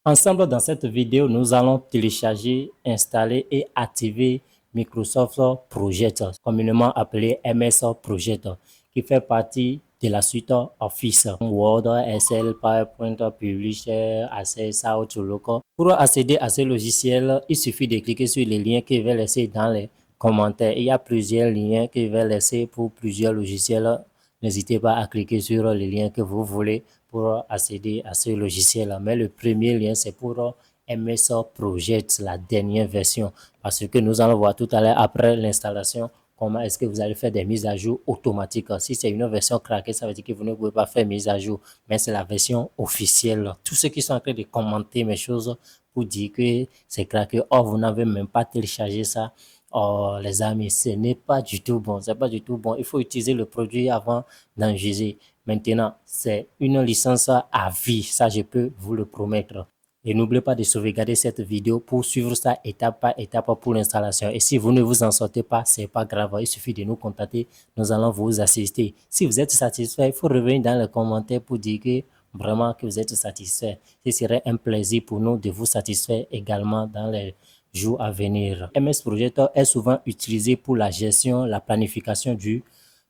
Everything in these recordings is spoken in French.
Ensemble, dans cette vidéo, nous allons télécharger, installer et activer Microsoft Project, communément appelé MS Project, qui fait partie de la suite Office, Word, Excel, PowerPoint, Publisher, Access, Outlook. Pour accéder à ce logiciel, il suffit de cliquer sur les liens que je vais laisser dans les commentaires. Il y a plusieurs liens que je vais laisser pour plusieurs logiciels. N'hésitez pas à cliquer sur les liens que vous voulez pour accéder à ce logiciel. Mais le premier lien, c'est pour MS Project, la dernière version. Parce que nous allons voir tout à l'heure, après l'installation, comment est-ce que vous allez faire des mises à jour automatiques. Si c'est une version craquée, ça veut dire que vous ne pouvez pas faire mise à jour. Mais c'est la version officielle. Tous ceux qui sont en train de commenter mes choses pour dire que c'est craqué, or vous n'avez même pas téléchargé ça. Oh, les amis, ce n'est pas du tout bon. C'est pas du tout bon. Il faut utiliser le produit avant d'en juger. Maintenant, c'est une licence à vie. Ça, je peux vous le promettre. Et n'oubliez pas de sauvegarder cette vidéo pour suivre ça étape par étape pour l'installation. Et si vous ne vous en sortez pas, c'est pas grave. Il suffit de nous contacter. Nous allons vous assister. Si vous êtes satisfait, il faut revenir dans les commentaires pour dire que vraiment que vous êtes satisfait. Ce serait un plaisir pour nous de vous satisfaire également dans les jours à venir. MS Project est souvent utilisé pour la gestion, la planification du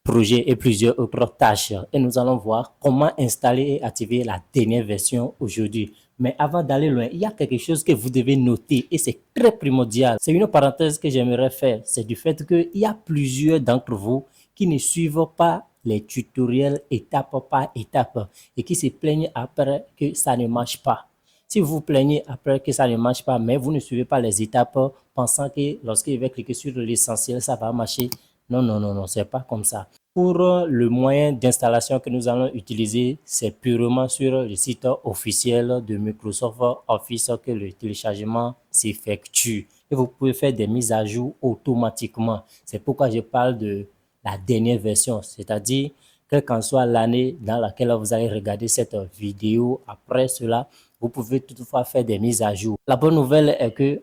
projet et plusieurs autres tâches. Et nous allons voir comment installer et activer la dernière version aujourd'hui. Mais avant d'aller loin, il y a quelque chose que vous devez noter et c'est très primordial. C'est une parenthèse que j'aimerais faire. C'est du fait qu'il y a plusieurs d'entre vous qui ne suivent pas les tutoriels étape par étape et qui se plaignent après que ça ne marche pas. Si vous vous plaignez après que ça ne marche pas, mais vous ne suivez pas les étapes, pensant que lorsqu'il va cliquer sur l'essentiel, ça va marcher. Non, non, non, non, c'est pas comme ça. Pour le moyen d'installation que nous allons utiliser, c'est purement sur le site officiel de Microsoft Office que le téléchargement s'effectue. Et vous pouvez faire des mises à jour automatiquement. C'est pourquoi je parle de la dernière version, c'est-à-dire quelle qu'en soit l'année dans laquelle vous allez regarder cette vidéo. Après cela, vous pouvez toutefois faire des mises à jour. La bonne nouvelle est que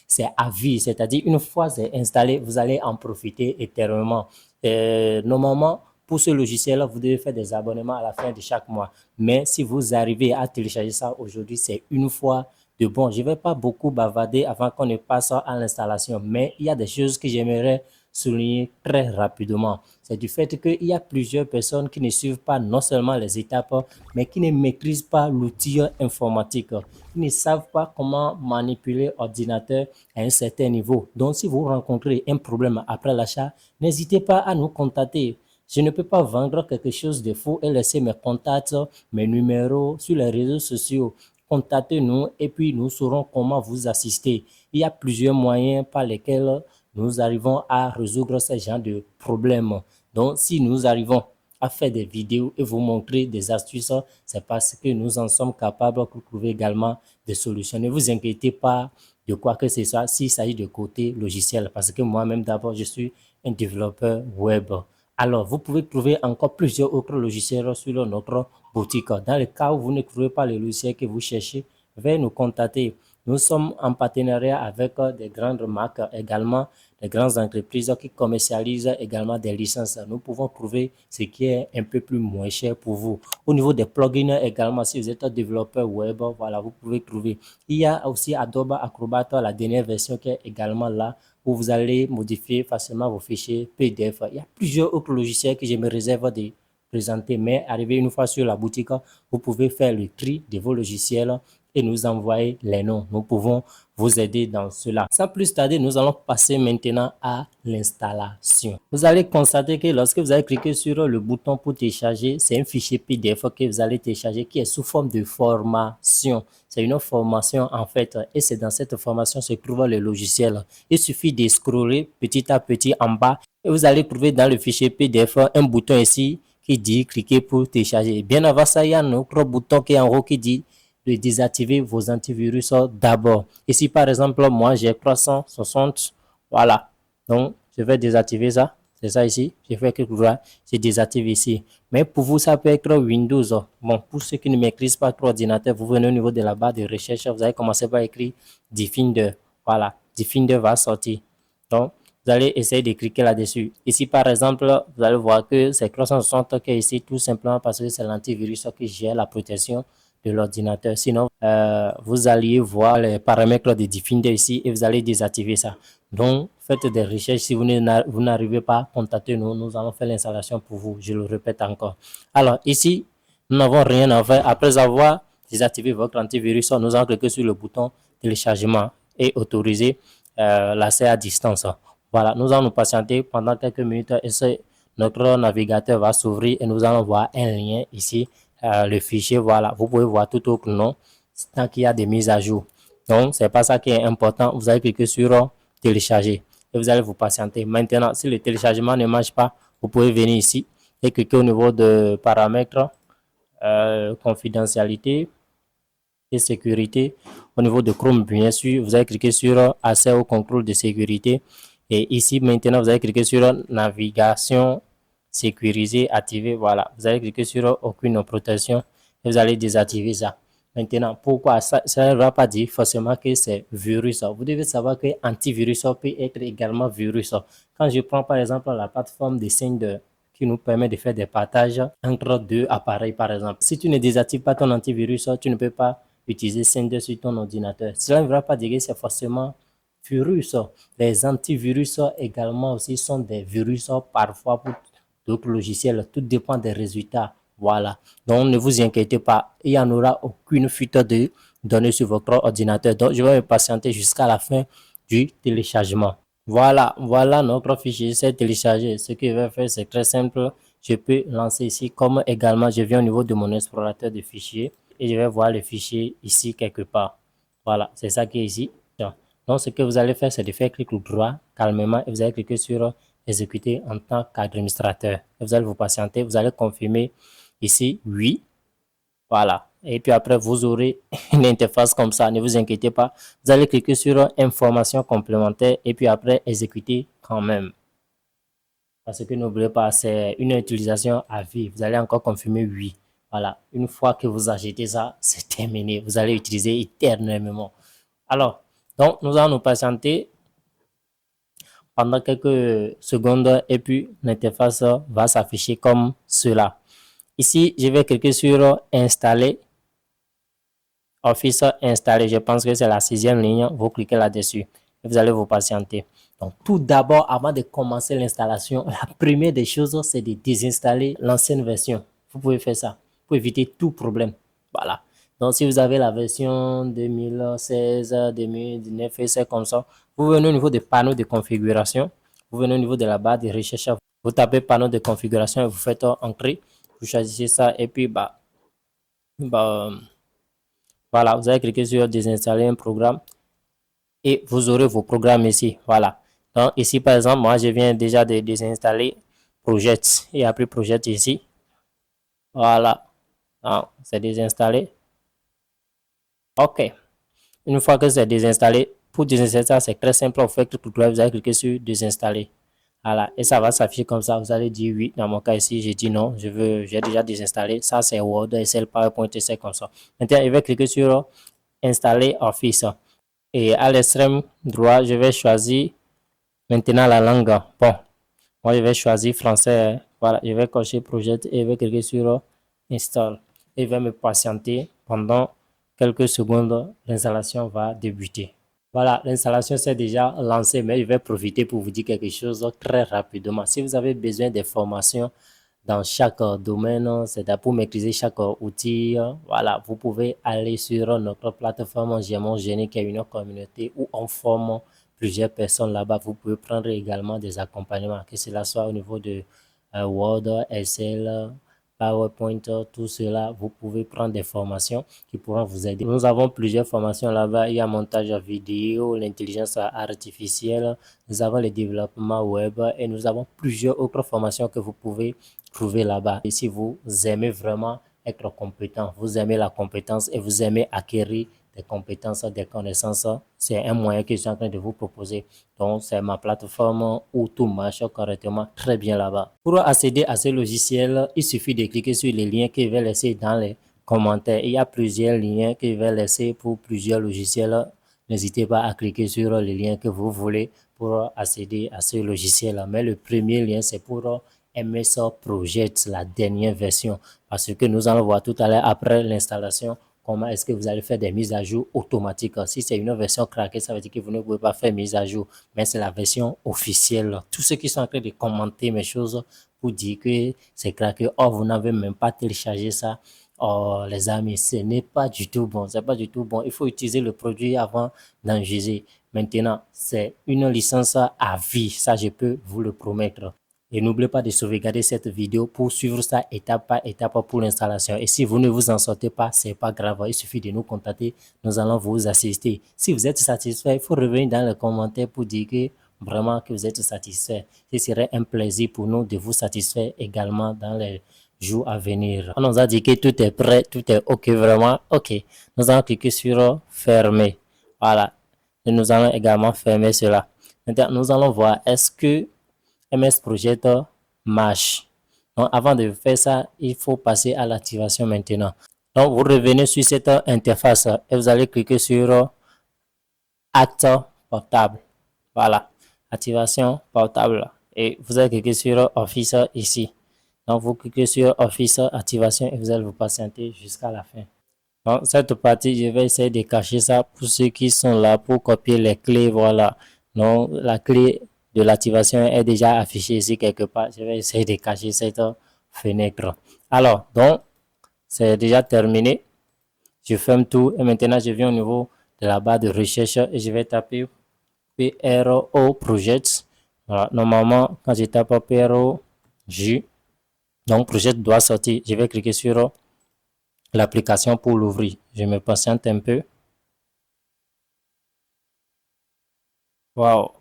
c'est à vie, c'est-à-dire une fois c'est installé, vous allez en profiter éternellement. Normalement, pour ce logiciel, vous devez faire des abonnements à la fin de chaque mois. Mais si vous arrivez à télécharger ça aujourd'hui, c'est une fois de bon. Je ne vais pas beaucoup bavarder avant qu'on ne passe à l'installation, mais il y a des choses que j'aimerais souligner très rapidement. C'est du fait qu'il y a plusieurs personnes qui ne suivent pas non seulement les étapes, mais qui ne maîtrisent pas l'outil informatique. Ils ne savent pas comment manipuler l'ordinateur à un certain niveau. Donc, si vous rencontrez un problème après l'achat, n'hésitez pas à nous contacter. Je ne peux pas vendre quelque chose de faux et laisser mes contacts, mes numéros sur les réseaux sociaux. Contactez-nous et puis nous saurons comment vous assister. Il y a plusieurs moyens par lesquels nous arrivons à résoudre ce genre de problèmes. Donc, si nous arrivons à faire des vidéos et vous montrer des astuces, c'est parce que nous en sommes capables pour trouver également des solutions. Ne vous inquiétez pas de quoi que ce soit s'il s'agit de côté logiciel, parce que moi-même d'abord, je suis un développeur web. Alors, vous pouvez trouver encore plusieurs autres logiciels sur notre boutique. Dans le cas où vous ne trouvez pas le logiciel que vous cherchez, veuillez nous contacter. Nous sommes en partenariat avec des grandes marques, également des grandes entreprises qui commercialisent également des licences. Nous pouvons trouver ce qui est un peu plus moins cher pour vous. Au niveau des plugins également, si vous êtes un développeur web, voilà, vous pouvez trouver. Il y a aussi Adobe Acrobat, la dernière version qui est également là, où vous allez modifier facilement vos fichiers PDF. Il y a plusieurs autres logiciels que je me réserve de présenter, mais arrivé une fois sur la boutique, vous pouvez faire le tri de vos logiciels et nous envoyer les noms. Nous pouvons vous aider dans cela. Sans plus tarder, nous allons passer maintenant à l'installation. Vous allez constater que lorsque vous allez cliquer sur le bouton pour télécharger, c'est un fichier PDF que vous allez télécharger qui est sous forme de formation. C'est une formation en fait et c'est dans cette formation se trouve le logiciel. Il suffit de scroller petit à petit en bas et vous allez trouver dans le fichier PDF un bouton ici qui dit cliquer pour télécharger. Bien avant ça, il y a un autre bouton qui est en haut qui dit de désactiver vos antivirus d'abord. Ici, par exemple, moi, j'ai 360. Voilà. Donc, je vais désactiver ça. C'est ça ici. Je fais clic droit. Je désactive ici. Mais pour vous, ça peut être Windows. Bon, pour ceux qui ne maîtrisent pas trop l'ordinateur, vous venez au niveau de la barre de recherche. Vous allez commencer par écrire Defender. Voilà. Defender va sortir. Donc, vous allez essayer de cliquer là-dessus. Ici, par exemple, vous allez voir que c'est 360 qui est ici tout simplement parce que c'est l'antivirus qui gère la protection de l'ordinateur. Sinon, vous alliez voir les paramètres de Defender ici et vous allez désactiver ça. Donc, faites des recherches. Si vous n'arrivez pas, contactez-nous. Nous allons faire l'installation pour vous. Je le répète encore. Alors, ici, nous n'avons rien à faire. Après avoir désactivé votre antivirus, nous allons cliquer sur le bouton téléchargement et autoriser l'accès à distance. Voilà, nous allons nous patienter pendant quelques minutes et notre navigateur va s'ouvrir et nous allons voir un lien ici, le fichier, voilà, vous pouvez voir tout autre nom tant qu'il y a des mises à jour. Donc, c'est pas ça qui est important. Vous allez cliquer sur télécharger et vous allez vous patienter. Maintenant, si le téléchargement ne marche pas, vous pouvez venir ici et cliquer au niveau de paramètres, confidentialité et sécurité. Au niveau de Chrome, bien sûr, vous allez cliquer sur accès au contrôle de sécurité. Et ici, maintenant, vous allez cliquer sur navigation sécurisée, activée. Voilà, vous allez cliquer sur aucune protection et vous allez désactiver ça. Maintenant, pourquoi ça ne va pas dire forcément que c'est virus. Vous devez savoir que antivirus peut être également virus. Quand je prends par exemple la plateforme de signes qui nous permet de faire des partages entre deux appareils, par exemple. Si tu ne désactives pas ton antivirus, tu ne peux pas utiliser Sender sur ton ordinateur. Cela ne va pas dire que c'est forcément virus. Les antivirus également aussi sont des virus parfois pour d'autres logiciels. Tout dépend des résultats. Voilà. Donc, ne vous inquiétez pas. Il n'y en aura aucune fuite de données sur votre ordinateur. Donc, je vais me patienter jusqu'à la fin du téléchargement. Voilà, voilà notre fichier, c'est téléchargé. Ce que je vais faire, c'est très simple. Je peux lancer ici, comme également, je viens au niveau de mon explorateur de fichiers et je vais voir le fichier ici quelque part. Voilà, c'est ça qui est ici. Donc, ce que vous allez faire, c'est de faire clic droit calmement et vous allez cliquer sur exécuter en tant qu'administrateur. Vous allez vous patienter, vous allez confirmer ici oui. Voilà. Et puis après, vous aurez une interface comme ça. Ne vous inquiétez pas. Vous allez cliquer sur information complémentaire et puis après, exécuter quand même. Parce que n'oubliez pas, c'est une utilisation à vie. Vous allez encore confirmer oui. Voilà. Une fois que vous achetez ça, c'est terminé. Vous allez utiliser éternellement. Alors, donc, nous allons nous patienter pendant quelques secondes et puis l'interface va s'afficher comme cela. Ici, je vais cliquer sur installer. Office installé, je pense que c'est la 6e ligne, vous cliquez là-dessus et vous allez vous patienter. Donc, tout d'abord, avant de commencer l'installation, la première des choses, c'est de désinstaller l'ancienne version. Vous pouvez faire ça pour éviter tout problème. Voilà. Donc, si vous avez la version 2016, 2019 et c'est comme ça, vous venez au niveau des panneaux de configuration, vous venez au niveau de la barre de recherche, vous tapez panneau de configuration et vous faites entrer, vous choisissez ça et puis, voilà, vous allez cliquer sur désinstaller un programme et vous aurez vos programmes ici. Voilà. Donc ici, par exemple, moi, je viens déjà de désinstaller Project et après Project ici. Voilà. C'est désinstallé. OK. Une fois que c'est désinstallé, pour désinstaller ça, c'est très simple. Vous faites clic droit, vous allez cliquer sur désinstaller. Voilà. Et ça va s'afficher comme ça. Vous allez dire oui. Dans mon cas ici, j'ai dit non. J'ai déjà désinstallé. Ça, c'est Word, Excel, PowerPoint, c'est comme ça. Maintenant, je vais cliquer sur installer Office. Et à l'extrême droit, je vais choisir maintenant la langue. Bon, moi je vais choisir français. Voilà, je vais cocher projet et je vais cliquer sur install. Et je vais me patienter pendant quelques secondes. L'installation va débuter. Voilà, l'installation s'est déjà lancée, mais je vais profiter pour vous dire quelque chose très rapidement. Si vous avez besoin de formations dans chaque domaine, c'est pour maîtriser chaque outil. Voilà, vous pouvez aller sur notre plateforme Gémon Génie, qui est une communauté où on forme plusieurs personnes là-bas. Vous pouvez prendre également des accompagnements, que cela soit au niveau de Word, Excel, PowerPoint, tout cela, vous pouvez prendre des formations qui pourront vous aider. Nous avons plusieurs formations là-bas. Il y a montage vidéo, l'intelligence artificielle, nous avons le développement web et nous avons plusieurs autres formations que vous pouvez trouver là-bas. Et si vous aimez vraiment être compétent, vous aimez la compétence et vous aimez acquérir des compétences, des connaissances, c'est un moyen que je suis en train de vous proposer. Donc, c'est ma plateforme où tout marche correctement très bien là-bas. Pour accéder à ce logiciel, il suffit de cliquer sur les liens que je vais laisser dans les commentaires. Il y a plusieurs liens que je vais laisser pour plusieurs logiciels. N'hésitez pas à cliquer sur les liens que vous voulez pour accéder à ce logiciel. Mais le premier lien, c'est pour MS Project, la dernière version. Parce que nous allons voir tout à l'heure après l'installation comment est-ce que vous allez faire des mises à jour automatiques. Si c'est une version craquée, ça veut dire que vous ne pouvez pas faire mise à jour, mais c'est la version officielle. Tous ceux qui sont en train de commenter mes choses pour dire que c'est craqué, oh, vous n'avez même pas téléchargé ça. Oh, les amis, ce n'est pas du tout bon. C'est pas du tout bon. Il faut utiliser le produit avant d'en juger. Maintenant, c'est une licence à vie. Ça, je peux vous le promettre. Et n'oubliez pas de sauvegarder cette vidéo pour suivre ça étape par étape pour l'installation. Et si vous ne vous en sortez pas, c'est pas grave. Il suffit de nous contacter. Nous allons vous assister. Si vous êtes satisfait, il faut revenir dans les commentaires pour dire que vraiment que vous êtes satisfait. Ce serait un plaisir pour nous de vous satisfaire également dans les jours à venir. On nous a dit que tout est prêt, tout est OK vraiment. OK. Nous allons cliquer sur fermer. Voilà. Et nous allons également fermer cela. Maintenant, nous allons voir est-ce que MS Project marche. Donc, avant de faire ça, il faut passer à l'activation maintenant. Donc, vous revenez sur cette interface et vous allez cliquer sur Acte portable. Voilà, activation portable. Et vous allez cliquer sur Office ici. Donc, vous cliquez sur Office activation et vous allez vous patienter jusqu'à la fin. Donc, cette partie, je vais essayer de cacher ça pour ceux qui sont là pour copier les clés. Voilà. Donc, la clé de l'activation est déjà affichée ici quelque part. Je vais essayer de cacher cette fenêtre. Alors, donc, c'est déjà terminé. Je ferme tout et maintenant, je viens au niveau de la barre de recherche et je vais taper PRO Project. Voilà. Normalement, quand je tape PRO J, donc Project doit sortir. Je vais cliquer sur l'application pour l'ouvrir. Je me patiente un peu. Wow.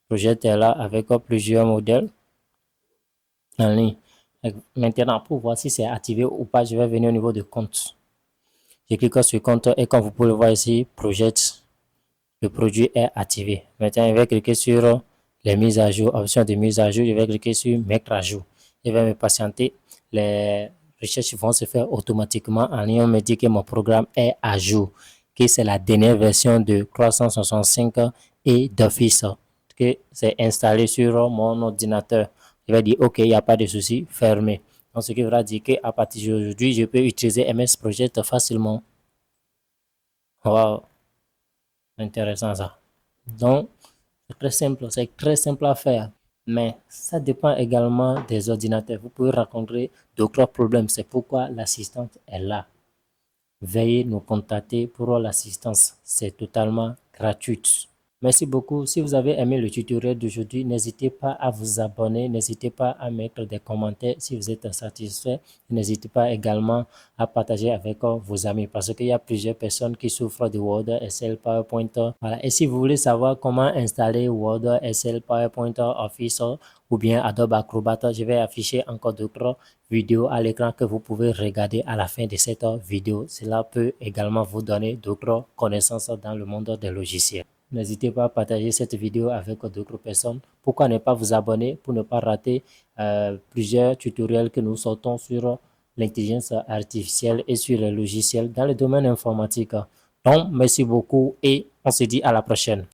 Project est là avec plusieurs modèles en ligne. Maintenant, pour voir si c'est activé ou pas, je vais venir au niveau de compte. Je clique sur compte et comme vous pouvez le voir ici, Project, le produit est activé. Maintenant, je vais cliquer sur les mises à jour, option de mise à jour. Je vais cliquer sur mettre à jour. Je vais me patienter. Les recherches vont se faire automatiquement en ligne. On me dit que mon programme est à jour, que c'est la dernière version de 365 et d'Office, que c'est installé sur mon ordinateur. Je vais dire OK, il n'y a pas de souci, fermé. Donc, ce qui voudra dire qu'à partir d'aujourd'hui, je peux utiliser MS Project facilement. Wow, intéressant ça. Donc, c'est très simple à faire. Mais ça dépend également des ordinateurs. Vous pouvez rencontrer d'autres problèmes. C'est pourquoi l'assistante est là. Veuillez nous contacter pour l'assistance. C'est totalement gratuit. Merci beaucoup. Si vous avez aimé le tutoriel d'aujourd'hui, n'hésitez pas à vous abonner. N'hésitez pas à mettre des commentaires si vous êtes satisfait. N'hésitez pas également à partager avec vos amis parce qu'il y a plusieurs personnes qui souffrent de Word, Excel, PowerPoint. Voilà. Et si vous voulez savoir comment installer Word, Excel, PowerPoint, Office ou bien Adobe Acrobat, je vais afficher encore d'autres vidéos à l'écran que vous pouvez regarder à la fin de cette vidéo. Cela peut également vous donner d'autres connaissances dans le monde des logiciels. N'hésitez pas à partager cette vidéo avec d'autres personnes. Pourquoi ne pas vous abonner pour ne pas rater plusieurs tutoriels que nous sortons sur l'intelligence artificielle et sur les logiciels dans le domaine informatique. Donc, merci beaucoup et on se dit à la prochaine.